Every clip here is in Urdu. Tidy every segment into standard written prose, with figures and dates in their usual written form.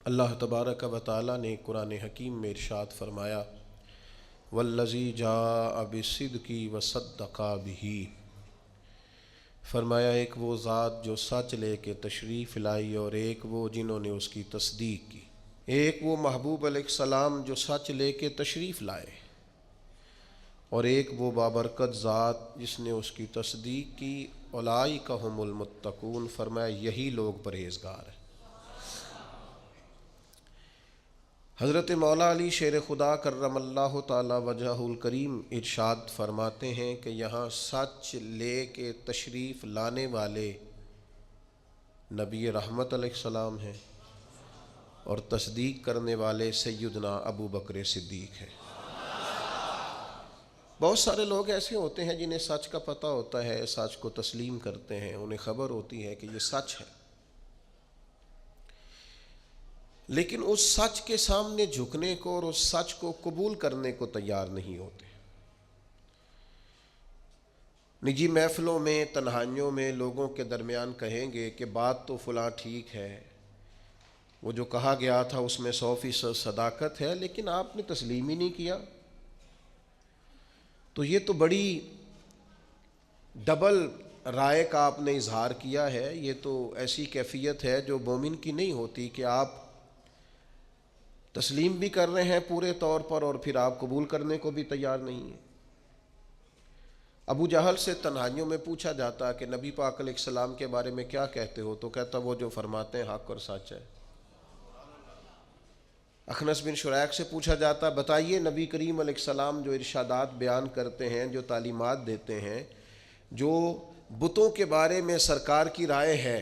اللہ تبارک و تعالی نے قرآن حکیم میں ارشاد فرمایا والذی جاء بالصدق وصدق بہ، فرمایا ایک وہ ذات جو سچ لے کے تشریف لائی اور ایک وہ جنہوں نے اس کی تصدیق کی۔ ایک وہ محبوب علیہ السلام جو سچ لے کے تشریف لائے، اور ایک وہ بابرکت ذات جس نے اس کی تصدیق کی۔ اولئک ھم المتقون، فرمایا یہی لوگ پرہیزگار ہیں۔ حضرت مولا علی شیر خدا کرم اللہ تعالی وجہہ الکریم ارشاد فرماتے ہیں کہ یہاں سچ لے کے تشریف لانے والے نبی رحمت علیہ السلام ہیں، اور تصدیق کرنے والے سیدنا ابو بکر صدیق ہیں۔ بہت سارے لوگ ایسے ہوتے ہیں جنہیں سچ کا پتہ ہوتا ہے، سچ کو تسلیم کرتے ہیں، انہیں خبر ہوتی ہے کہ یہ سچ ہے، لیکن اس سچ کے سامنے جھکنے کو اور اس سچ کو قبول کرنے کو تیار نہیں ہوتے۔ نجی محفلوں میں، تنہائیوں میں لوگوں کے درمیان کہیں گے کہ بات تو فلاں ٹھیک ہے، وہ جو کہا گیا تھا اس میں 100% صداقت ہے، لیکن آپ نے تسلیم ہی نہیں کیا، تو یہ تو بڑی ڈبل رائے کا آپ نے اظہار کیا ہے۔ یہ تو ایسی کیفیت ہے جو مومن کی نہیں ہوتی کہ آپ تسلیم بھی کر رہے ہیں پورے طور پر اور پھر آپ قبول کرنے کو بھی تیار نہیں ہیں۔ ابو جہل سے تنہائیوں میں پوچھا جاتا کہ نبی پاک علیہ السلام کے بارے میں کیا کہتے ہو، تو کہتا وہ جو فرماتے ہیں حق اور سچ ہے۔ اخنس بن شریق سے پوچھا جاتا بتائیے نبی کریم علیہ السلام جو ارشادات بیان کرتے ہیں، جو تعلیمات دیتے ہیں، جو بتوں کے بارے میں سرکار کی رائے ہے،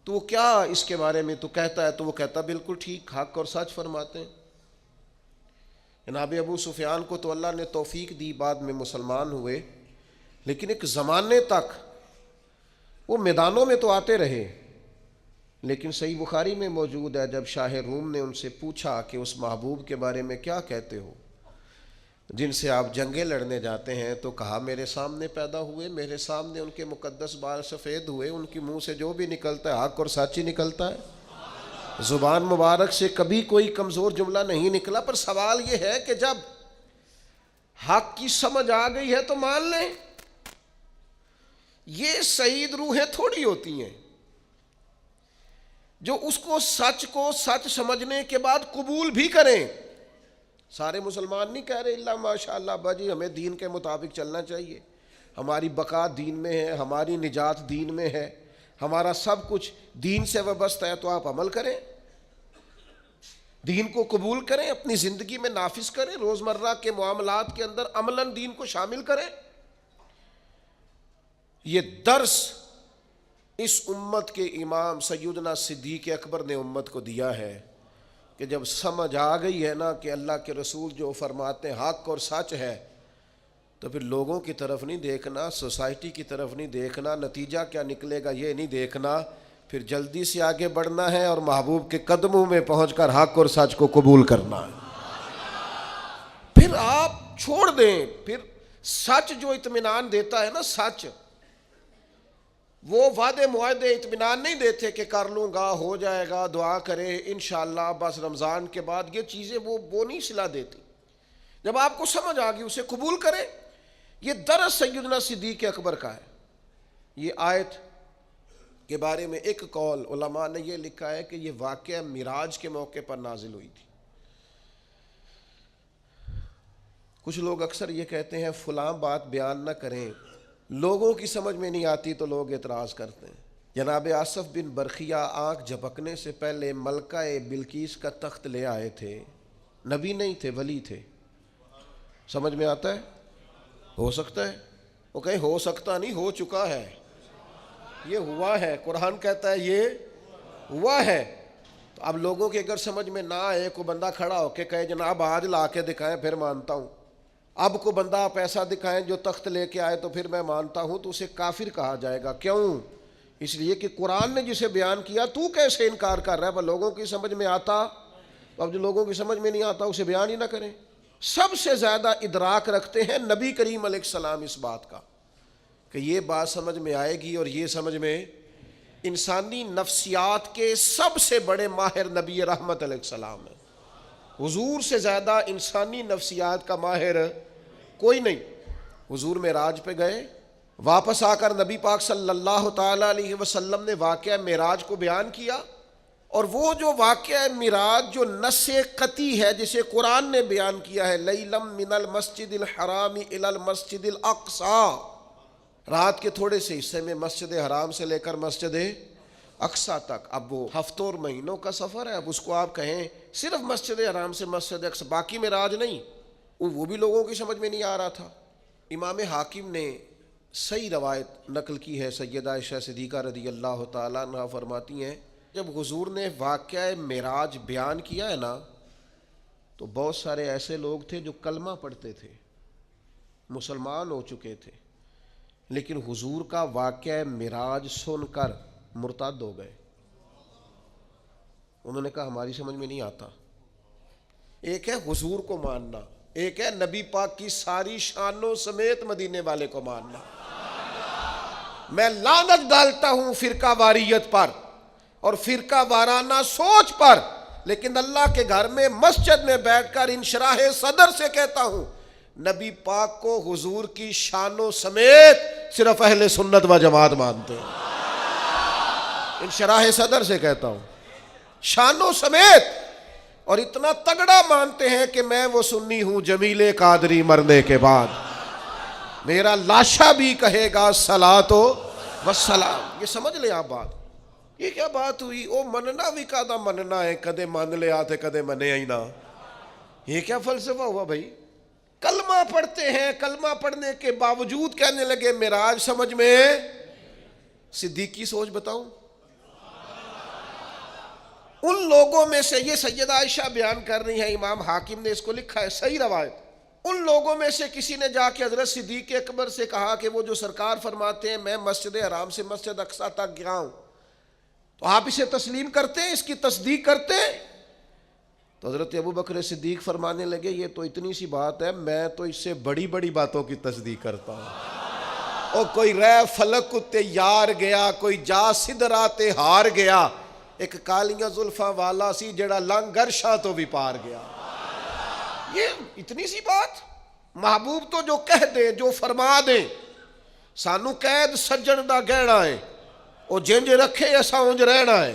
تو وہ کیا اس کے بارے میں تو کہتا ہے؟ تو وہ کہتا بالکل ٹھیک، حق اور سچ فرماتے ہیں۔ جناب ابو سفیان کو تو اللہ نے توفیق دی، بعد میں مسلمان ہوئے، لیکن ایک زمانے تک وہ میدانوں میں تو آتے رہے، لیکن صحیح بخاری میں موجود ہے جب شاہ روم نے ان سے پوچھا کہ اس محبوب کے بارے میں کیا کہتے ہو جن سے آپ جنگیں لڑنے جاتے ہیں، تو کہا میرے سامنے پیدا ہوئے، میرے سامنے ان کے مقدس بال سفید ہوئے، ان کی منہ سے جو بھی نکلتا ہے حق اور سچ ہی نکلتا ہے، زبان مبارک سے کبھی کوئی کمزور جملہ نہیں نکلا۔ پر سوال یہ ہے کہ جب حق کی سمجھ آ گئی ہے تو مان لیں، یہ سعید روحیں تھوڑی ہوتی ہیں جو اس کو سچ سمجھنے کے بعد قبول بھی کریں۔ سارے مسلمان نہیں کہہ رہے اللہ ماشاء اللہ باجی ہمیں دین کے مطابق چلنا چاہیے، ہماری بقا دین میں ہے، ہماری نجات دین میں ہے، ہمارا سب کچھ دین سے وابستہ ہے، تو آپ عمل کریں، دین کو قبول کریں، اپنی زندگی میں نافذ کریں، روزمرہ کے معاملات کے اندر عملاً دین کو شامل کریں۔ یہ درس اس امت کے امام سیدنا صدیق اکبر نے امت کو دیا ہے کہ جب سمجھ آ گئی ہے نا کہ اللہ کے رسول جو فرماتے ہیں حق اور سچ ہے، تو پھر لوگوں کی طرف نہیں دیکھنا، سوسائٹی کی طرف نہیں دیکھنا، نتیجہ کیا نکلے گا یہ نہیں دیکھنا، پھر جلدی سے آگے بڑھنا ہے اور محبوب کے قدموں میں پہنچ کر حق اور سچ کو قبول کرنا ہے۔ پھر آپ چھوڑ دیں، پھر سچ جو اطمینان دیتا ہے نا، سچ وہ وعدے معاہدے اطمینان نہیں دیتے کہ کر لوں گا، ہو جائے گا، دعا کرے انشاءاللہ بس رمضان کے بعد، یہ چیزیں وہ نہیں صلاح دیتی۔ جب آپ کو سمجھ آ گئی اسے قبول کریں۔ یہ درس سیدنا صدیق اکبر کا ہے۔ یہ آیت کے بارے میں ایک قول علماء نے یہ لکھا ہے کہ یہ واقعہ معراج کے موقع پر نازل ہوئی تھی۔ کچھ لوگ اکثر یہ کہتے ہیں فلاں بات بیان نہ کریں، لوگوں کی سمجھ میں نہیں آتی تو لوگ اعتراض کرتے ہیں۔ جناب آصف بن برقیہ آنکھ جھپکنے سے پہلے ملکہ بلقیس کا تخت لے آئے تھے، نبی نہیں تھے، ولی تھے۔ سمجھ میں آتا ہے؟ ہو سکتا ہے، وہ کہیں ہو سکتا نہیں، ہو چکا ہے، یہ ہوا ہے، قرآن کہتا ہے یہ ہوا ہے۔ تو اب لوگوں کی اگر سمجھ میں نہ آئے، کوئی بندہ کھڑا ہو کے کہے جناب آج لا کے دکھائیں پھر مانتا ہوں، اب کو بندہ آپ ایسا دکھائیں جو تخت لے کے آئے تو پھر میں مانتا ہوں، تو اسے کافر کہا جائے گا۔ کیوں؟ اس لیے کہ قرآن نے جسے بیان کیا تو کیسے انکار کر رہا ہے؟ پر لوگوں کی سمجھ میں آتا، اب جو لوگوں کی سمجھ میں نہیں آتا اسے بیان ہی نہ کریں۔ سب سے زیادہ ادراک رکھتے ہیں نبی کریم علیہ السلام اس بات کا کہ یہ بات سمجھ میں آئے گی اور یہ سمجھ میں انسانی نفسیات کے سب سے بڑے ماہر نبی رحمت علیہ السلام ہیں. حضور سے زیادہ انسانی نفسیات کا ماہر کوئی نہیں. حضور معراج پہ گئے, واپس آ کر نبی پاک صلی اللہ تعالیٰ علیہ وسلم نے واقعہ معراج کو بیان کیا, اور وہ جو واقعہ معراج جو نص قطعی ہے جسے قرآن نے بیان کیا ہے, لیلم من المسجد الحرام الی المسجد الاقصی, رات کے تھوڑے سے حصے میں مسجد حرام سے لے کر مسجد اقصی تک. اب وہ ہفتوں اور مہینوں کا سفر ہے, اب اس کو آپ کہیں صرف مسجد حرام سے مسجد اقصی, باقی معراج نہیں, وہ بھی لوگوں کی سمجھ میں نہیں آ رہا تھا. امام حاکم نے صحیح روایت نقل کی ہے, سیدہ عائشہ صدیقہ رضی اللہ تعالیٰ عنہ فرماتی ہیں جب حضور نے واقعہ معراج بیان کیا ہے نا, تو بہت سارے ایسے لوگ تھے جو کلمہ پڑھتے تھے, مسلمان ہو چکے تھے, لیکن حضور کا واقعہ معراج سن کر مرتد ہو گئے. انہوں نے کہا ہماری سمجھ میں نہیں آتا. ایک ہے حضور کو ماننا, ایک ہے نبی پاک کی ساری شانوں سمیت مدینے والے کو ماننا. میں لعنت ڈالتا ہوں فرقہ واریت پر اور فرقہ وارانہ سوچ پر, لیکن اللہ کے گھر میں مسجد میں بیٹھ کر انشراح صدر سے کہتا ہوں نبی پاک کو حضور کی شانوں سمیت صرف اہل سنت و جماعت مانتے ہیں. انشراح صدر سے کہتا ہوں شانوں سمیت, اور اتنا تگڑا مانتے ہیں کہ میں وہ سنی ہوں جمیل قادری مرنے کے بعد میرا لاشا بھی کہے گا صلاۃ و سلام. یہ سمجھ لیں آپ بات, یہ کیا بات ہوئی؟ او مننا بھی کادا مننا ہے, کدے مان لے آتے کدے منے ہی نہ. یہ کیا فلسفہ ہوا بھائی؟ کلمہ پڑھتے ہیں, کلمہ پڑھنے کے باوجود کہنے لگے معراج سمجھ میں. صدیق کی سوچ بتاؤں, ان لوگوں میں سے, یہ سیدہ عائشہ بیان کر رہی ہیں, امام حاکم نے اس کو لکھا ہے صحیح روایت, ان لوگوں میں سے کسی نے جا کے حضرت صدیق اکبر سے کہا کہ وہ جو سرکار فرماتے ہیں میں مسجد حرام سے مسجد اقصی تک گیا ہوں, تو آپ اسے تسلیم کرتے ہیں, اس کی تصدیق کرتے ہیں؟ تو حضرت ابو بکر صدیق فرمانے لگے یہ تو اتنی سی بات ہے, میں تو اس سے بڑی بڑی باتوں کی تصدیق کرتا ہوں. اور کوئی رے فلک تے یار گیا, کوئی جا سدرات ہار گیا, ایک کالیاں زلفاں والا سی جڑا لنگ گرشاں تو بھی پار گیا. یہ اتنی سی بات؟ محبوب تو جو کہہ دیں, جو فرما دیں, سانو قید سجن دا گہنا ہے, او جنج رکھے ایسا اونج رہنا ہے.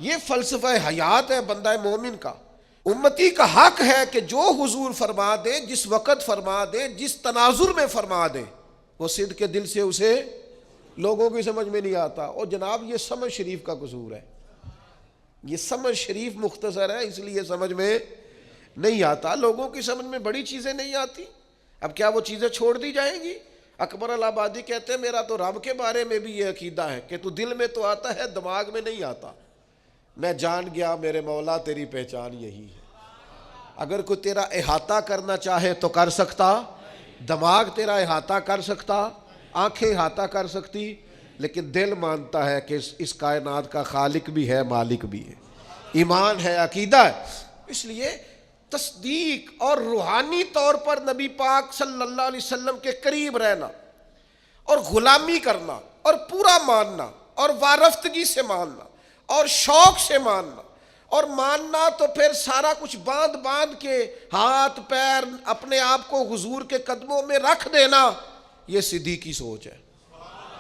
یہ فلسفہ حیات ہے بندہ مومن کا. امتی کا حق ہے کہ جو حضور فرما دے, جس وقت فرما دے, جس تناظر میں فرما دے, وہ صدق کے دل سے اسے لوگوں کی سمجھ میں نہیں آتا. اور جناب یہ سمجھ شریف کا قصور ہے, یہ سمجھ شریف مختصر ہے اس لیے سمجھ میں نہیں آتا. لوگوں کی سمجھ میں بڑی چیزیں نہیں آتی. اب کیا وہ چیزیں چھوڑ دی جائیں گی؟ اکبر الہآبادی کہتے ہیں میرا تو رب کے بارے میں بھی یہ عقیدہ ہے کہ تو دل میں تو آتا ہے دماغ میں نہیں آتا. میں جان گیا میرے مولا تیری پہچان یہی ہے. اگر کوئی تیرا احاطہ کرنا چاہے تو کر سکتا, دماغ تیرا احاطہ کر سکتا, آنکھیں احاطہ کر سکتی, لیکن دل مانتا ہے کہ اس کائنات کا خالق بھی ہے, مالک بھی ہے. ایمان ہے, عقیدہ ہے. اس لیے تصدیق اور روحانی طور پر نبی پاک صلی اللہ علیہ وسلم کے قریب رہنا اور غلامی کرنا اور پورا ماننا اور وارفتگی سے ماننا اور شوق سے ماننا اور ماننا تو پھر سارا کچھ باندھ باندھ کے ہاتھ پیر اپنے آپ کو حضور کے قدموں میں رکھ دینا, یہ صدیق کی سوچ ہے.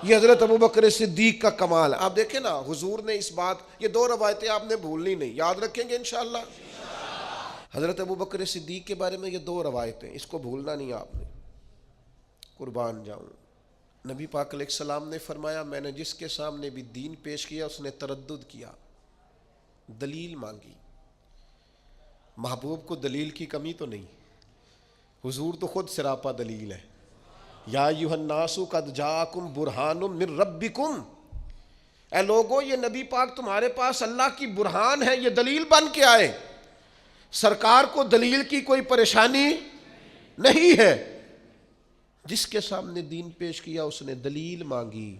یہ حضرت ابو بکر صدیق کا کمال ہے. آپ دیکھیں نا حضور نے اس بات, یہ دو روایتیں آپ نے بھولنی نہیں, یاد رکھیں گے انشاءاللہ. حضرت ابو بکر صدیق کے بارے میں یہ دو روایتیں, اس کو بھولنا نہیں آپ نے. قربان جاؤں, نبی پاک علیہ السلام نے فرمایا میں نے جس کے سامنے بھی دین پیش کیا اس نے تردد کیا, دلیل مانگی. محبوب کو دلیل کی کمی تو نہیں, حضور تو خود سراپا دلیل ہے. یا ایھا الناس قد جاءکم برہان من ربکم, اے لوگو یہ نبی پاک تمہارے پاس اللہ کی برہان ہے, یہ دلیل بن کے آئے. سرکار کو دلیل کی کوئی پریشانی نہیں ہے. جس کے سامنے دین پیش کیا اس نے دلیل مانگی.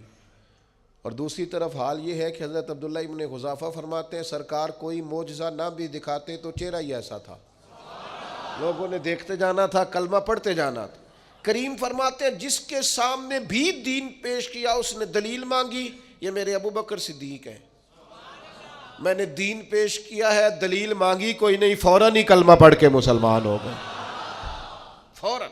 اور دوسری طرف حال یہ ہے کہ حضرت عبداللہ ابن حذافہ فرماتے ہیں سرکار کوئی معجزہ نہ بھی دکھاتے تو چہرہ ہی ایسا تھا, لوگوں نے دیکھتے جانا تھا, کلمہ پڑھتے جانا تھا. کریم فرماتے ہیں جس کے سامنے بھی دین پیش کیا اس نے دلیل مانگی, یہ میرے ابو بکر صدیق ہیں. میں نے دین پیش کیا ہے, دلیل مانگی کوئی نہیں, فوراً ہی کلمہ پڑھ کے مسلمان ہو گئے فوراً.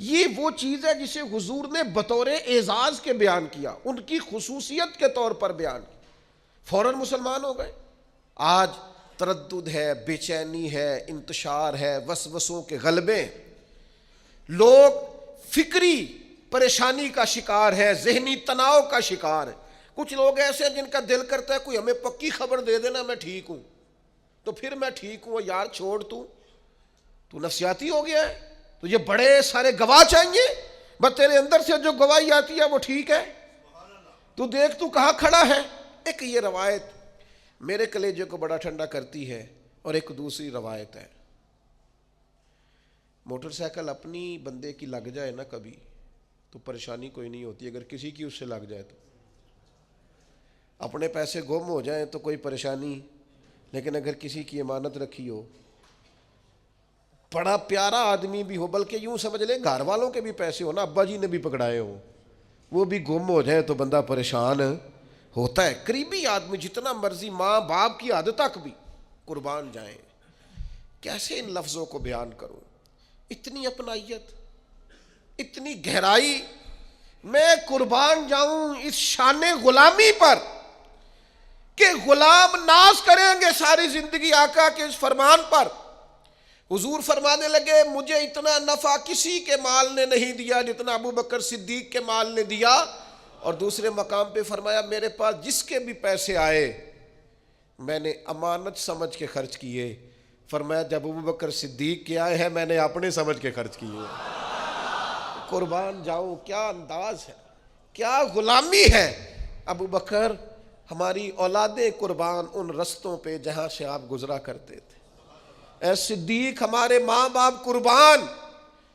یہ وہ چیز ہے جسے حضور نے بطور اعزاز کے بیان کیا, ان کی خصوصیت کے طور پر بیان کیا, فوراً مسلمان ہو گئے. آج تردد ہے, بے چینی ہے, انتشار ہے, وسوسوں کے غلبے, لوگ فکری پریشانی کا شکار ہے, ذہنی تناؤ کا شکار ہے. کچھ لوگ ایسے ہیں جن کا دل کرتا ہے کوئی ہمیں پکی خبر دے دینا میں ٹھیک ہوں, تو پھر میں ٹھیک ہوں. یار چھوڑ, تو نفسیاتی ہو گیا ہے, تو یہ بڑے سارے گواہ چاہیے, بس تیرے اندر سے جو گواہی آتی ہے وہ ٹھیک ہے, تو دیکھ تو کہاں کھڑا ہے. ایک یہ روایت میرے کلیجے کو بڑا ٹھنڈا کرتی ہے, اور ایک دوسری روایت ہے, موٹر سائیکل اپنی بندے کی لگ جائے نا کبھی تو پریشانی کوئی نہیں ہوتی, اگر کسی کی اس سے لگ جائے تو. اپنے پیسے گم ہو جائیں تو کوئی پریشانی, لیکن اگر کسی کی امانت رکھی ہو, بڑا پیارا آدمی بھی ہو, بلکہ یوں سمجھ لیں گھر والوں کے بھی پیسے ہو نا, ابا جی نے بھی پکڑائے ہوں, وہ بھی گم ہو جائیں تو بندہ پریشان ہوتا ہے. قریبی آدمی جتنا مرضی ماں باپ کی حد تک بھی قربان جائیں. کیسے ان لفظوں کو بیان کروں, اتنی اپنائیت, اتنی گہرائی. میں قربان جاؤں اس شان غلامی پر کہ غلام ناز کریں گے ساری زندگی آقا کے اس فرمان پر. حضور فرمانے لگے مجھے اتنا نفع کسی کے مال نے نہیں دیا جتنا ابو بکر صدیق کے مال نے دیا. اور دوسرے مقام پہ فرمایا میرے پاس جس کے بھی پیسے آئے میں نے امانت سمجھ کے خرچ کیے. فرمایا جب ابو بکر صدیق کے آئے ہیں میں نے اپنے سمجھ کے خرچ کیے. قربان جاؤں, کیا انداز ہے, کیا غلامی ہے. ابو بکر ہماری اولادیں قربان ان رستوں پہ جہاں سے آپ گزرا کرتے تھے. اے صدیق ہمارے ماں باپ قربان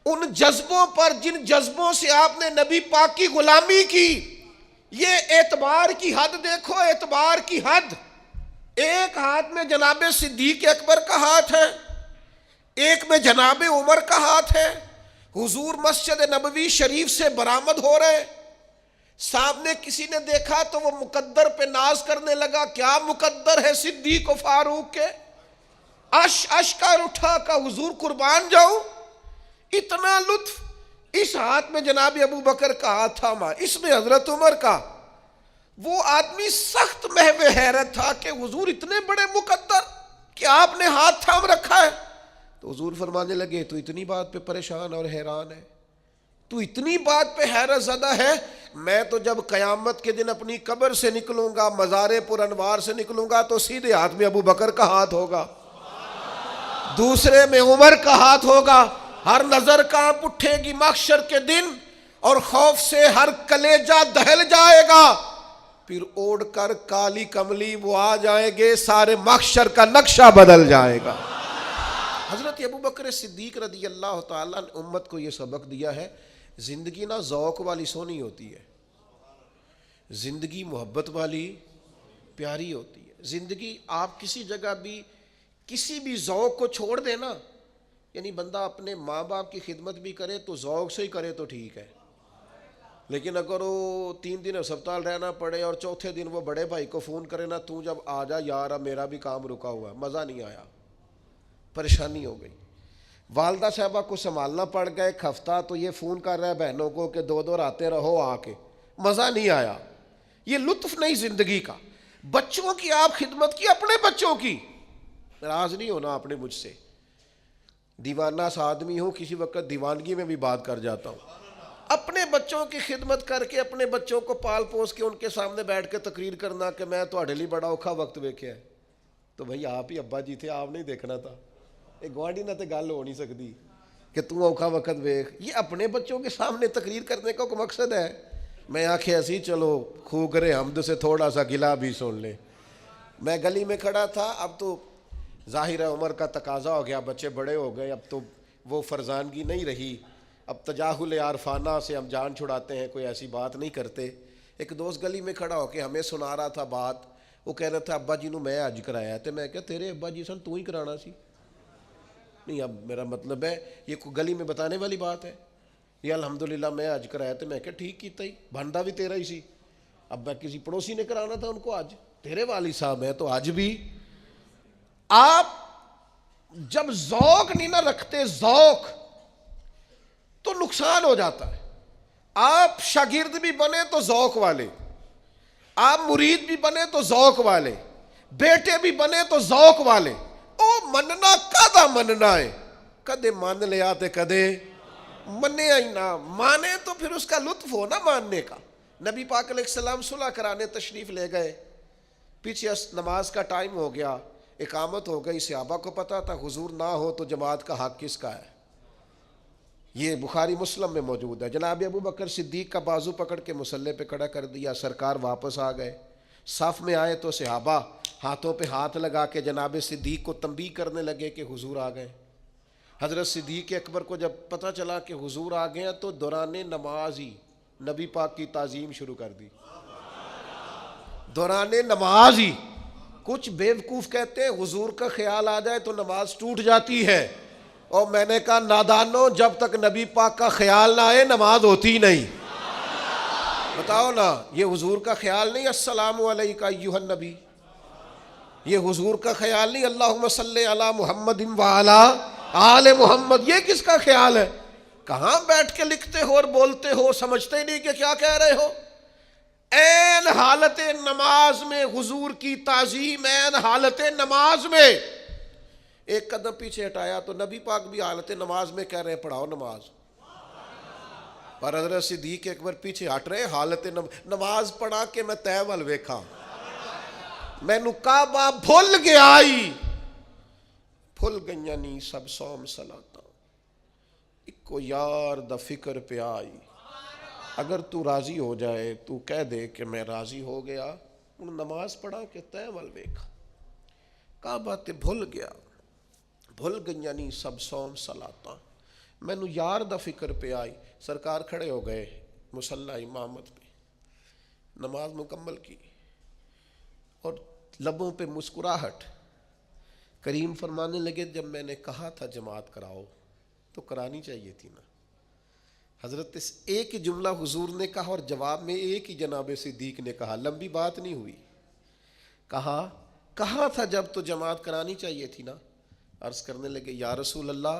ان جذبوں پر جن جذبوں سے آپ نے نبی پاک کی غلامی کی. یہ اعتبار کی حد دیکھو, اعتبار کی حد. ایک ہاتھ میں جناب صدیق اکبر کا ہاتھ ہے, ایک میں جناب عمر کا ہاتھ ہے. حضور مسجد نبوی شریف سے برآمد ہو رہے, سامنے کسی نے دیکھا تو وہ مقدر پہ ناز کرنے لگا, کیا مقدر ہے صدیق و فاروق کے. اش کا اٹھا کا حضور قربان جاؤں, اتنا لطف. اس ہاتھ میں جناب ابو بکر کا ہاتھ تھاما, اس میں حضرت عمر کا. وہ آدمی سخت محو حیرت تھا کہ حضور اتنے بڑے مقدر کہ آپ نے ہاتھ تھام رکھا ہے. تو حضور فرمانے لگے تو اتنی بات پہ پریشان اور حیران ہے, تو اتنی بات پہ حیرت زدہ ہے. میں تو جب قیامت کے دن اپنی قبر سے نکلوں گا, مزار پر انوار سے نکلوں گا, تو سیدھے ہاتھ میں ابو بکر کا ہاتھ ہوگا, دوسرے میں عمر کا ہاتھ ہوگا. ہر نظر کانپ اٹھے گی محشر کے دن, اور خوف سے ہر کلیجہ دہل جائے گا. پھر اوڑھ کر کالی کملی وہ آ جائیں گے, سارے محشر کا نقشہ بدل جائے گا. حضرت ابو بکر صدیق رضی اللہ تعالیٰ نے امت کو یہ سبق دیا ہے, زندگی نہ ذوق والی سونی ہوتی ہے, زندگی محبت والی پیاری ہوتی ہے. زندگی آپ کسی جگہ بھی کسی بھی ذوق کو چھوڑ دینا, یعنی بندہ اپنے ماں باپ کی خدمت بھی کرے تو ذوق سے ہی کرے تو ٹھیک ہے, لیکن اگر وہ 3 دن ہسپتال رہنا پڑے اور چوتھے دن وہ بڑے بھائی کو فون کرے نا, تو جب آ جا یار اب میرا بھی کام رکا ہوا ہے, مزہ نہیں آیا, پریشانی ہو گئی. والدہ صاحبہ کو سنبھالنا پڑ گیا ایک ہفتہ, تو یہ فون کر رہا ہے بہنوں کو کہ 2 آتے رہو آ کے, مزہ نہیں آیا. یہ لطف نہیں زندگی کا. بچوں کی آپ خدمت کی, اپنے بچوں کی, ناراض نہیں ہونا آپ نے مجھ سے. دیوانہ سا آدمی ہوں, کسی وقت دیوانگی میں بھی بات کر جاتا ہوں. اپنے بچوں کی خدمت کر کے, اپنے بچوں کو پال پوس کے ان کے سامنے بیٹھ کے تقریر کرنا کہ میں تو لیے بڑا اوکھا وقت ویکھیا ہے, تو بھائی آپ ہی ابا جی تھے, آپ نہیں دیکھنا تھا. یہ گوانڈی نہ تے گل ہو نہیں سکتی کہ تو اوکھا وقت ویکھ. یہ اپنے بچوں کے سامنے تقریر کرنے کا کوئی مقصد ہے؟ میں آنکھیں ایسی چلو خوگرے حمد سے تھوڑا سا گلا بھی سن لے. میں گلی میں کھڑا تھا, اب تو ظاہر ہے عمر کا تقاضا ہو گیا, بچے بڑے ہو گئے, اب تو وہ فرزانگی نہیں رہی, اب تجاہل عارفانہ سے ہم جان چھڑاتے ہیں, کوئی ایسی بات نہیں کرتے. ایک دوست گلی میں کھڑا ہو کے ہمیں سنا رہا تھا بات, وہ کہہ رہا تھا ابا جی نو میں اج کرایا, تو میں کہا تیرے ابا جی سن تو ہی کرانا سی. نہیں, اب میرا مطلب ہے یہ کوئی گلی میں بتانے والی بات ہے, یہ الحمدللہ میں اج کرایا, تو میں کہا ٹھیک کیتا ہی, بندا بھی تیرا ہی سی. اب میں کسی پڑوسی نے کرانا تھا ان کو، آج تیرے والد صاحب ہیں تو آج بھی آپ جب ذوق نہیں نہ رکھتے، ذوق، تو نقصان ہو جاتا ہے۔ آپ شاگرد بھی بنے تو ذوق والے، آپ مرید بھی بنے تو ذوق والے، بیٹے بھی بنے تو ذوق والے۔ او مننا کدا مننا ہے، کدے مان لیا تے کدے منے ہی نہ مانے، تو پھر اس کا لطف ہو نا ماننے کا۔ نبی پاک علیہ السلام صلح کرانے تشریف لے گئے، پیچھے نماز کا ٹائم ہو گیا، اقامت ہو گئی، صحابہ کو پتا تھا حضور نہ ہو تو جماعت کا حق کس کا ہے، یہ بخاری مسلم میں موجود ہے۔ جناب ابو بکر صدیق کا بازو پکڑ کے مصلی پہ کھڑا کر دیا، سرکار واپس آ گئے، صف میں آئے تو صحابہ ہاتھوں پہ ہاتھ لگا کے جناب صدیق کو تنبیہ کرنے لگے کہ حضور آ گئے۔ حضرت صدیق اکبر کو جب پتہ چلا کہ حضور آ گئے تو دوران نماز ہی نبی پاک کی تعظیم شروع کر دی، دوران نماز ہی۔ کچھ بیوقوف کہتے ہیں حضور کا خیال آ جائے تو نماز ٹوٹ جاتی ہے، اور میں نے کہا نادانو، جب تک نبی پاک کا خیال نہ آئے نماز ہوتی نہیں۔ بتاؤ نا، یہ حضور کا خیال نہیں السلام علیکہ ایھا النبی، یہ حضور کا خیال نہیں اللہم صلی علی محمد وعلی آل محمد، یہ کس کا خیال ہے؟ کہاں بیٹھ کے لکھتے ہو اور بولتے ہو، سمجھتے ہی نہیں کہ کیا کہہ رہے ہو۔ این حالت نماز میں حضور کی تعظیم، این حالت نماز میں ایک قدم پیچھے ہٹایا تو نبی پاک بھی حالت نماز میں کہہ رہے ہیں پڑھاؤ نماز، پر حضرت صدیق اکبر پیچھے ہٹ رہے، حالت نماز پڑھا کے میں تے ول ویکھاں، مینوں کعبہ بھول گیا آئی، بھول گئیاں نی سب سوم صلاتاں، اکو یار دا فکر پہ آئی۔ اگر تو راضی ہو جائے، تو کہہ دے کہ میں راضی ہو گیا، ان نماز پڑھا کے تے ول ویکھاں، کعبہ تے بھول گیا، بھول گئیاں نی سب سوم صلاتاں، مینوں یار دا فکر پہ آئی۔ سرکار کھڑے ہو گئے مصلی امامت پہ، نماز مکمل کی، اور لبوں پہ مسکراہٹ۔ کریم فرمانے لگے جب میں نے کہا تھا جماعت کراؤ تو کرانی چاہیے تھی نا۔ حضرت ایک ہی جملہ حضور نے کہا اور جواب میں ایک ہی جناب صدیق نے کہا، لمبی بات نہیں ہوئی، کہا تھا جب تو جماعت کرانی چاہیے تھی نا۔ عرض کرنے لگے یا رسول اللہ،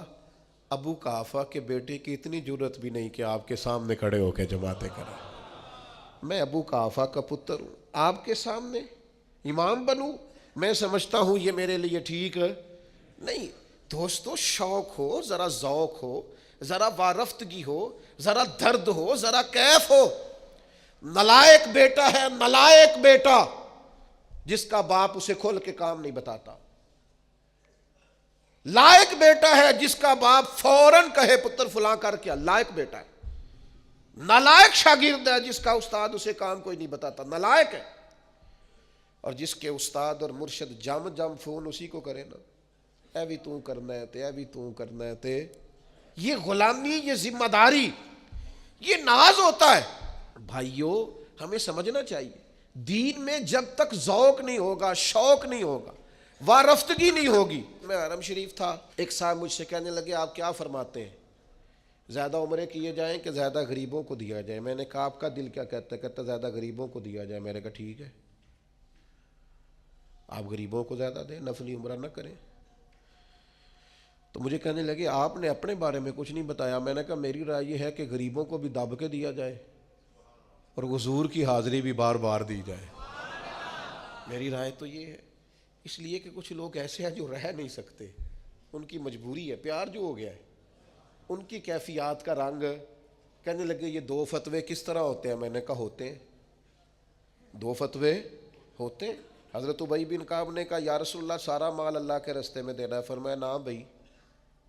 ابو قحافہ کے بیٹے کی اتنی جرت بھی نہیں کہ آپ کے سامنے کھڑے ہو کے جماعتیں کریں، میں ابو قحافہ کا پتر ہوں، آپ کے سامنے امام بنوں؟ میں سمجھتا ہوں یہ میرے لیے ٹھیک نہیں۔ دوستو، شوق ہو، ذرا ذوق ہو، ذرا وارفتگی ہو، ذرا درد ہو، ذرا کیف ہو۔ نلائق بیٹا ہے، نلائق بیٹا جس کا باپ اسے کھول کے کام نہیں بتاتا، لائق بیٹا ہے جس کا باپ فوراً کہے پتر فلاں کر کیا، لائق بیٹا ہے۔ نالائق شاگرد ہے جس کا استاد اسے کام کوئی نہیں بتاتا، نالائق ہے۔ اور جس کے استاد اور مرشد جم فون اسی کو کرے نا، اے بھی تو کرنا ہے تے، اے بھی تو کرنا ہے تے، یہ غلامی، یہ ذمہ داری، یہ ناز ہوتا ہے۔ بھائیو، ہمیں سمجھنا چاہیے دین میں جب تک ذوق نہیں ہوگا، شوق نہیں ہوگا، وارفتگی نہیں ہوگی۔ میں حرم شریف تھا، ایک صاحب مجھ سے کہنے لگے آپ کیا فرماتے ہیں، زیادہ عمرے کیے جائیں کہ زیادہ غریبوں کو دیا جائے؟ میں نے کہا آپ کا دل کیا کہتا ہے؟ کہتا زیادہ غریبوں کو دیا جائے۔ میں نے کہا ٹھیک ہے، آپ غریبوں کو زیادہ دیں، نفلی عمرہ نہ کریں۔ تو مجھے کہنے لگے آپ نے اپنے بارے میں کچھ نہیں بتایا۔ میں نے کہا میری رائے یہ ہے کہ غریبوں کو بھی دب کے دیا جائے اور حضور کی حاضری بھی بار بار دی جائے۔ میری رائے تو یہ ہے، اس لیے کہ کچھ لوگ ایسے ہیں جو رہ نہیں سکتے، ان کی مجبوری ہے، پیار جو ہو گیا ہے، ان کی کیفیات کا رنگ۔ کہنے لگے یہ دو فتوے کس طرح ہوتے ہیں؟ میں نے کہا ہوتے ہیں، دو فتوے ہوتے ہیں۔ حضرت ابی بن کعب نے کہا یا رسول اللہ سارا مال اللہ کے راستے میں دینا ہے؟ فرمایا نہ بھائی،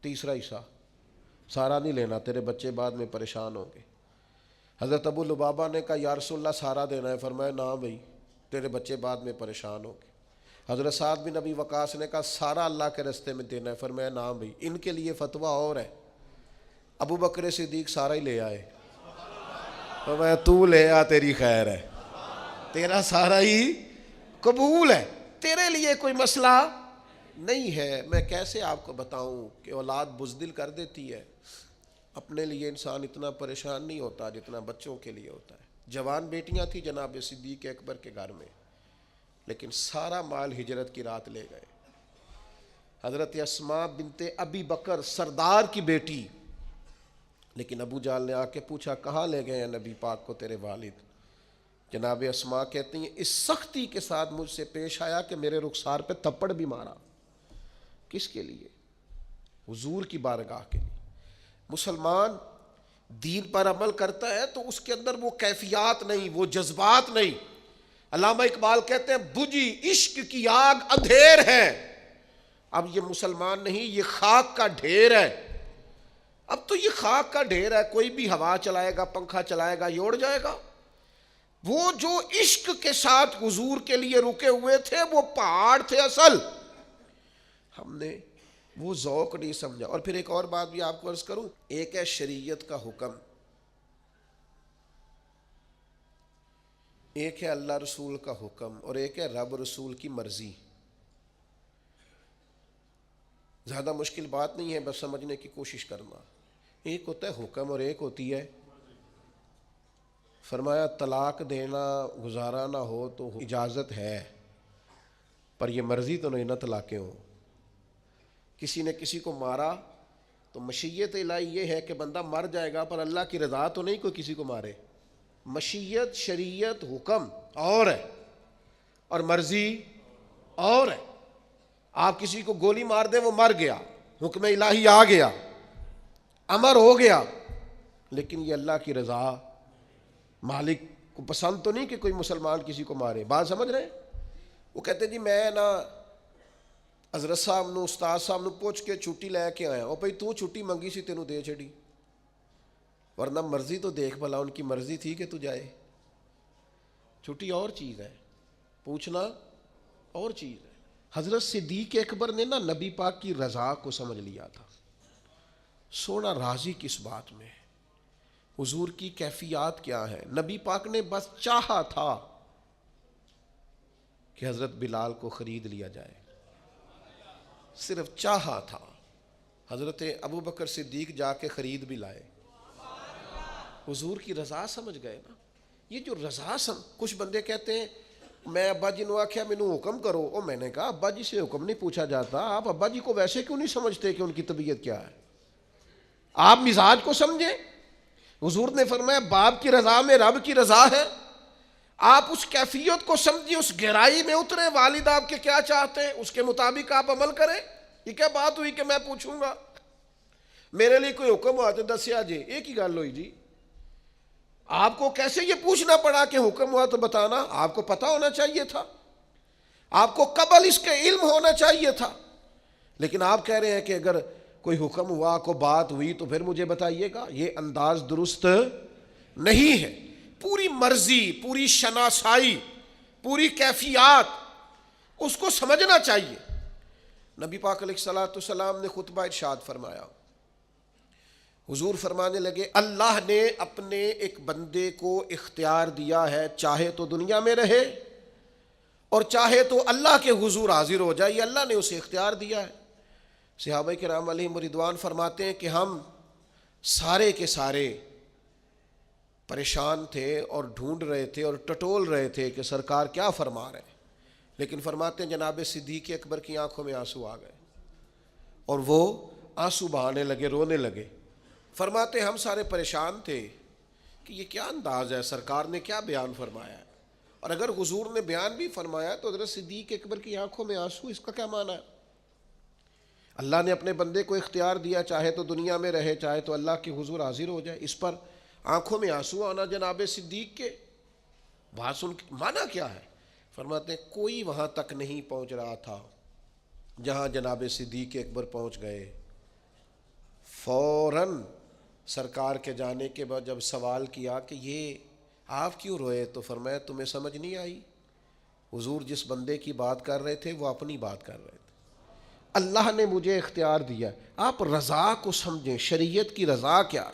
تیسرا حصہ، سارا نہیں لینا، تیرے بچے بعد میں پریشان ہوں گے۔ حضرت ابو لبابہ نے کہا یا رسول اللہ سارا دینا ہے؟ فرمایا نہ بھائی، تیرے بچے بعد میں پریشان ہوں گے۔ حضرت سعد بن ابی وقاص نے کہا سارا اللہ کے راستے میں دینا ہے؟ فرمایا نہ بھائی، ان کے لیے فتویٰ اور ہے۔ ابو بکر صدیق سارا ہی لے آئے، فرمایا تو لے آ، تیری خیر ہے، تیرا سارا ہی قبول ہے، تیرے لیے کوئی مسئلہ نہیں ہے۔ میں کیسے آپ کو بتاؤں کہ اولاد بزدل کر دیتی ہے، اپنے لیے انسان اتنا پریشان نہیں ہوتا جتنا بچوں کے لیے ہوتا ہے۔ جوان بیٹیاں تھیں جناب صدیق اکبر کے گھر میں، لیکن سارا مال ہجرت کی رات لے گئے۔ حضرت اسماء بنت ابی بکر سردار کی بیٹی، لیکن ابو جہل نے آ کے پوچھا کہاں لے گئے ہیں نبی پاک کو تیرے والد؟ جناب اسماء کہتی ہیں اس سختی کے ساتھ مجھ سے پیش آیا کہ میرے رخسار پہ تھپڑ بھی مارا۔ کس کے لیے؟ حضور کی بارگاہ کے لیے۔ مسلمان دین پر عمل کرتا ہے تو اس کے اندر وہ کیفیات نہیں، وہ جذبات نہیں۔ علامہ اقبال کہتے ہیں بجھی عشق کی آگ اندھیر ہے، اب یہ مسلمان نہیں، یہ خاک کا ڈھیر ہے۔ اب تو یہ خاک کا ڈھیر ہے، کوئی بھی ہوا چلائے گا، پنکھا چلائے گا، یہ اڑ جائے گا۔ وہ جو عشق کے ساتھ حضور کے لیے رکے ہوئے تھے وہ پہاڑ تھے اصل۔ ہم نے وہ ذوق نہیں سمجھا۔ اور پھر ایک اور بات بھی آپ کو عرض کروں، ایک ہے شریعت کا حکم، ایک ہے اللہ رسول کا حکم، اور ایک ہے رب رسول کی مرضی۔ زیادہ مشکل بات نہیں ہے، بس سمجھنے کی کوشش کرنا۔ ایک ہوتا ہے حکم اور ایک ہوتی ہے، فرمایا طلاق دینا گزارا نہ ہو تو اجازت ہے، پر یہ مرضی تو نہیں نہ طلاقیں ہوں۔ کسی نے کسی کو مارا تو مشیت الہی یہ ہے کہ بندہ مر جائے گا، پر اللہ کی رضا تو نہیں کوئی کسی کو مارے۔ مشیت، شریعت، حکم اور ہے، اور مرضی اور ہے۔ آپ کسی کو گولی مار دیں وہ مر گیا، حکم الہی آ گیا، امر ہو گیا، لیکن یہ اللہ کی رضا، مالک کو پسند تو نہیں کہ کوئی مسلمان کسی کو مارے۔ بات سمجھ رہے ہیں؟ وہ کہتے جی میں نا حضرت صاحب نو، استاد صاحب نو پوچھ کے چھٹی لے کے آیا، او بھائی تو چھٹی منگی سی تینوں دے چھڑی، ورنہ مرضی تو دیکھ بھلا، ان کی مرضی تھی کہ تو جائے۔ چھٹی اور چیز ہے، پوچھنا اور چیز ہے۔ حضرت صدیق اکبر نے نا نبی پاک کی رضا کو سمجھ لیا تھا۔ سونا راضی کس بات میں؟ حضور کی کیفیات کیا ہے؟ نبی پاک نے بس چاہا تھا کہ حضرت بلال کو خرید لیا جائے، صرف چاہا تھا۔ حضرت ابو بکر صدیق جا کے خرید بھی لائے۔ حضور کی رضا سمجھ گئے نا۔ یہ جو رضا کچھ بندے کہتے ہیں میں ابا جی نے آخیا مینوں حکم کرو، اور میں نے کہا ابا جی سے حکم نہیں پوچھا جاتا، آپ ابا جی کو ویسے کیوں نہیں سمجھتے کہ ان کی طبیعت کیا ہے؟ آپ مزاج کو سمجھیں۔ حضور نے فرمایا باپ کی رضا میں رب کی رضا ہے، آپ اس کیفیت کو سمجھیں، اس گہرائی میں اترے، والد آپ کے کیا چاہتے ہیں اس کے مطابق آپ عمل کریں۔ یہ کیا بات ہوئی کہ میں پوچھوں گا میرے لیے کوئی حکم ہوا تو دسیا جی، ایک ہی گل ہوئی جی۔ آپ کو کیسے یہ پوچھنا پڑا کہ حکم ہوا تو بتانا؟ آپ کو پتا ہونا چاہیے تھا، آپ کو قبل اس کے علم ہونا چاہیے تھا، لیکن آپ کہہ رہے ہیں کہ اگر کوئی حکم ہوا، کوئی بات ہوئی تو پھر مجھے بتائیے گا۔ یہ انداز درست نہیں ہے۔ پوری مرضی، پوری شناسائی، پوری کیفیات اس کو سمجھنا چاہیے۔ نبی پاک علیہ الصلوۃ والسلام نے خطبہ ارشاد فرمایا، حضور فرمانے لگے اللہ نے اپنے ایک بندے کو اختیار دیا ہے، چاہے تو دنیا میں رہے اور چاہے تو اللہ کے حضور حاضر ہو جائے، یہ اللہ نے اسے اختیار دیا ہے۔ صحابہ کرام علیہم رضوان فرماتے ہیں کہ ہم سارے کے سارے پریشان تھے اور ڈھونڈ رہے تھے اور ٹٹول رہے تھے کہ سرکار کیا فرما رہے ہیں، لیکن فرماتے ہیں جناب صدیق اکبر کی آنکھوں میں آنسو آ گئے اور وہ آنسو بہانے لگے، رونے لگے۔ فرماتے ہیں ہم سارے پریشان تھے کہ یہ کیا انداز ہے، سرکار نے کیا بیان فرمایا ہے، اور اگر حضور نے بیان بھی فرمایا تو حضرت صدیق اکبر کی آنکھوں میں آنسو، اس کا کیا معنی ہے؟ اللہ نے اپنے بندے کو اختیار دیا، چاہے تو دنیا میں رہے چاہے تو اللہ کے حضور حاضر ہو جائے، اس پر آنکھوں میں آنسو آنا جناب صدیق کے، بات سن کے معنی کیا ہے؟ فرماتے ہیں کوئی وہاں تک نہیں پہنچ رہا تھا جہاں جناب صدیق اکبر پہنچ گئے۔ فوراً سرکار کے جانے کے بعد جب سوال کیا کہ یہ آپ کیوں روئے، تو فرمایا تمہیں سمجھ نہیں آئی، حضور جس بندے کی بات کر رہے تھے وہ اپنی بات کر رہے تھے، اللہ نے مجھے اختیار دیا۔ آپ رضا کو سمجھیں، شریعت کی رضا کیا؟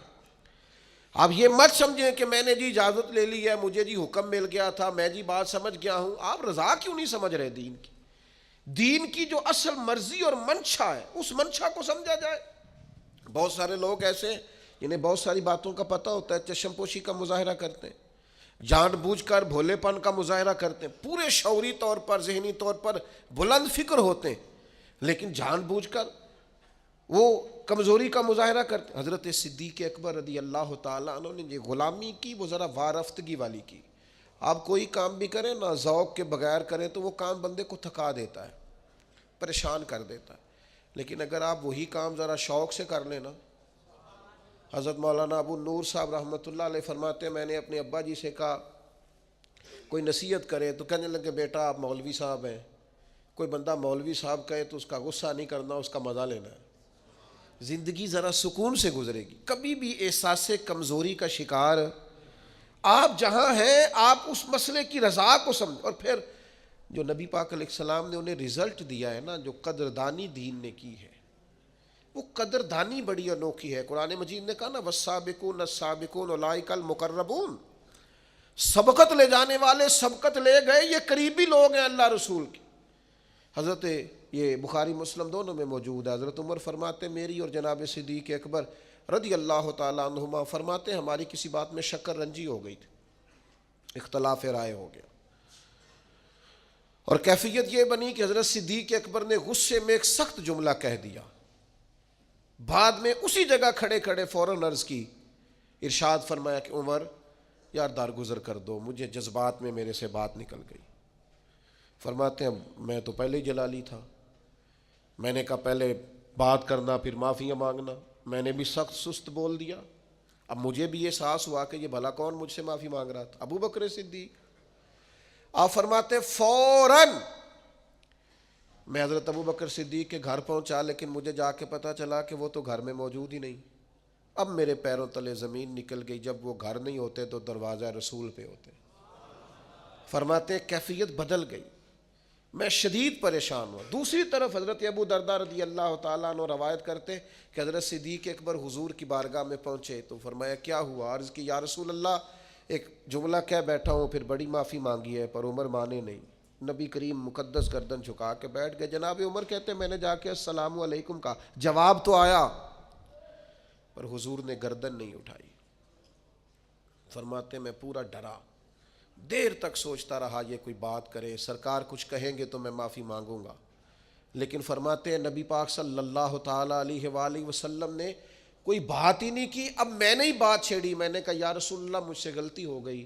آپ یہ مت سمجھیں کہ میں نے جی اجازت لے لی ہے، مجھے جی حکم مل گیا تھا، میں جی بات سمجھ گیا ہوں۔ آپ رضا کیوں نہیں سمجھ رہے دین کی؟ دین کی جو اصل مرضی اور منشا ہے اس منشا کو سمجھا جائے۔ بہت سارے لوگ ایسے جنہیں بہت ساری باتوں کا پتہ ہوتا ہے، چشم پوشی کا مظاہرہ کرتے ہیں، جان بوجھ کر بھولے پن کا مظاہرہ کرتے ہیں، پورے شعوری طور پر ذہنی طور پر بلند فکر ہوتے ہیں، لیکن جان بوجھ کر وہ کمزوری کا مظاہرہ کرتے ہیں۔ حضرت صدیق اکبر رضی اللہ تعالیٰ عنہ نے یہ غلامی کی، وہ ذرا وارفتگی والی کی۔ آپ کوئی کام بھی کریں نا ذوق کے بغیر کریں تو وہ کام بندے کو تھکا دیتا ہے، پریشان کر دیتا ہے، لیکن اگر آپ وہی کام ذرا شوق سے کر لیں نا۔ حضرت مولانا ابو نور صاحب رحمۃ اللہ علیہ فرماتے ہیں، میں نے اپنے ابا جی سے کہا کوئی نصیحت کرے تو کہنے لگے بیٹا آپ مولوی صاحب ہیں، کوئی بندہ مولوی صاحب کہے تو اس کا غصہ نہیں کرنا، اس کا مزہ لینا ہے، زندگی ذرا سکون سے گزرے گی۔ کبھی بھی احساس کمزوری کا شکار آپ جہاں ہیں آپ اس مسئلے کی رضا کو سمجھ، اور پھر جو نبی پاک علیہ السلام نے انہیں رزلٹ دیا ہے نا، جو قدردانی دین نے کی ہے، وہ قدردانی بڑی انوکھی ہے۔ قرآن مجید نے کہا نا والسابقون السابقون اولئک المقربون، سبقت لے جانے والے سبقت لے گئے، یہ قریبی لوگ ہیں اللہ رسول کے۔ حضرت یہ بخاری مسلم دونوں میں موجود ہے، حضرت عمر فرماتے میری اور جناب صدیق اکبر رضی اللہ تعالیٰ عنہما فرماتے ہماری کسی بات میں شکر رنجی ہو گئی تھی، اختلاف رائے ہو گیا، اور کیفیت یہ بنی کہ حضرت صدیق اکبر نے غصے میں ایک سخت جملہ کہہ دیا، بعد میں اسی جگہ کھڑے کھڑے فوراً عرض کی، ارشاد فرمایا کہ عمر یار درگزر کر دو، مجھے جذبات میں میرے سے بات نکل گئی۔ فرماتے ہیں میں تو پہلے ہی جلالی تھا، میں نے کہا پہلے بات کرنا پھر معافیاں مانگنا، میں نے بھی سخت سست بول دیا، اب مجھے بھی احساس ہوا کہ یہ بھلا کون مجھ سے معافی مانگ رہا تھا، ابو بکر صدیق۔ آپ فرماتے فوراً میں حضرت ابو بکر صدیق کے گھر پہنچا، لیکن مجھے جا کے پتہ چلا کہ وہ تو گھر میں موجود ہی نہیں۔ اب میرے پیروں تلے زمین نکل گئی، جب وہ گھر نہیں ہوتے تو دروازہ رسول پہ ہوتے۔ فرماتے کیفیت بدل گئی، میں شدید پریشان ہوا۔ دوسری طرف حضرت ابو درداء رضی اللہ تعالیٰ عنہ روایت کرتے کہ حضرت صدیق اکبر حضور کی بارگاہ میں پہنچے تو فرمایا کیا ہوا؟ عرض کی یا رسول اللہ ایک جملہ کہہ بیٹھا ہوں، پھر بڑی معافی مانگی ہے پر عمر مانے نہیں۔ نبی کریم مقدس گردن جھکا کے بیٹھ گئے۔ جناب عمر کہتے میں نے جا کے السلام علیکم کہا، جواب تو آیا پر حضور نے گردن نہیں اٹھائی۔ فرماتے میں پورا ڈرا، دیر تک سوچتا رہا یہ کوئی بات کرے، سرکار کچھ کہیں گے تو میں معافی مانگوں گا، لیکن فرماتے ہیں نبی پاک صلی اللہ تعالیٰ علیہ وآلہ وسلم نے کوئی بات ہی نہیں کی۔ اب میں نے ہی بات چھیڑی، میں نے کہا یا رسول اللہ مجھ سے غلطی ہو گئی،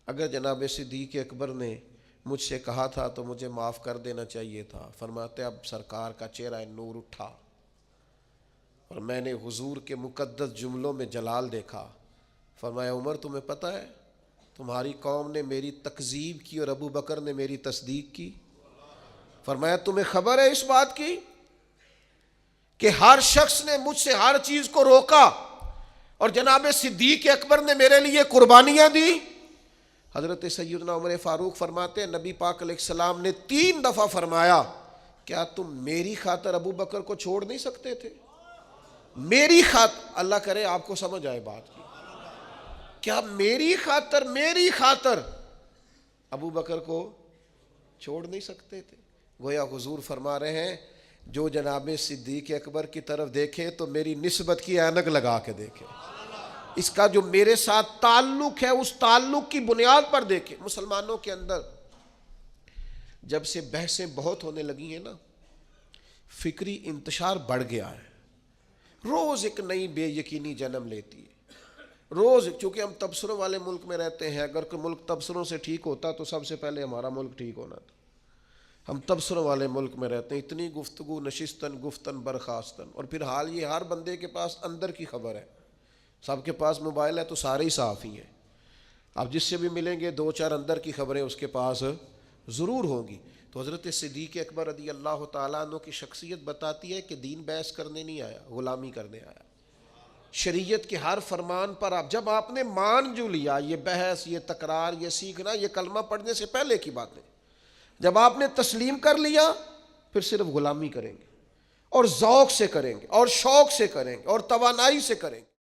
اگر جناب صدیق اکبر نے مجھ سے کہا تھا تو مجھے معاف کر دینا چاہیے تھا۔ فرماتے اب سرکار کا چہرہ نور اٹھا اور میں نے حضور کے مقدس جملوں میں جلال دیکھا۔ فرمایا عمر تمہیں پتہ ہے تمہاری قوم نے میری تکذیب کی اور ابو بکر نے میری تصدیق کی۔ فرمایا تمہیں خبر ہے اس بات کی کہ ہر شخص نے مجھ سے ہر چیز کو روکا اور جناب صدیق اکبر نے میرے لیے قربانیاں دی۔ حضرت سیدنا عمر فاروق فرماتے ہیں نبی پاک علیہ السلام نے 3 دفعہ فرمایا کیا تم میری خاطر ابو بکر کو چھوڑ نہیں سکتے تھے؟ میری خاطر، اللہ کرے آپ کو سمجھ آئے بات کی، کیا میری خاطر ابو بکر کو چھوڑ نہیں سکتے تھے؟ گویا حضور فرما رہے ہیں جو جناب صدیق اکبر کی طرف دیکھے تو میری نسبت کی اینک لگا کے دیکھے، اس کا جو میرے ساتھ تعلق ہے اس تعلق کی بنیاد پر دیکھے۔ مسلمانوں کے اندر جب سے بحثیں بہت ہونے لگی ہیں نا، فکری انتشار بڑھ گیا ہے، روز ایک نئی بے یقینی جنم لیتی ہے، روز، چونکہ ہم تبصروں والے ملک میں رہتے ہیں، اگر کوئی ملک تبصروں سے ٹھیک ہوتا تو سب سے پہلے ہمارا ملک ٹھیک ہونا تھا۔ ہم تبصروں والے ملک میں رہتے ہیں، اتنی گفتگو نشستن گفتن برخاستن، اور پھر حال یہ ہر بندے کے پاس اندر کی خبر ہے، سب کے پاس موبائل ہے تو سارے ہی صحافی ہیں، آپ جس سے بھی ملیں گے 2-4 اندر کی خبریں اس کے پاس ضرور ہوں گی۔ تو حضرت صدیق اکبر رضی اللہ تعالیٰ عنہ کی شخصیت بتاتی ہے کہ دین بحث کرنے نہیں آیا، غلامی کرنے آیا۔ شریعت کے ہر فرمان پر جب آپ نے مان جو لیا، یہ بحث، یہ تکرار، یہ سیکھنا، یہ کلمہ پڑھنے سے پہلے کی بات ہے، جب آپ نے تسلیم کر لیا پھر صرف غلامی کریں گے، اور ذوق سے کریں گے، اور شوق سے کریں گے، اور توانائی سے کریں گے۔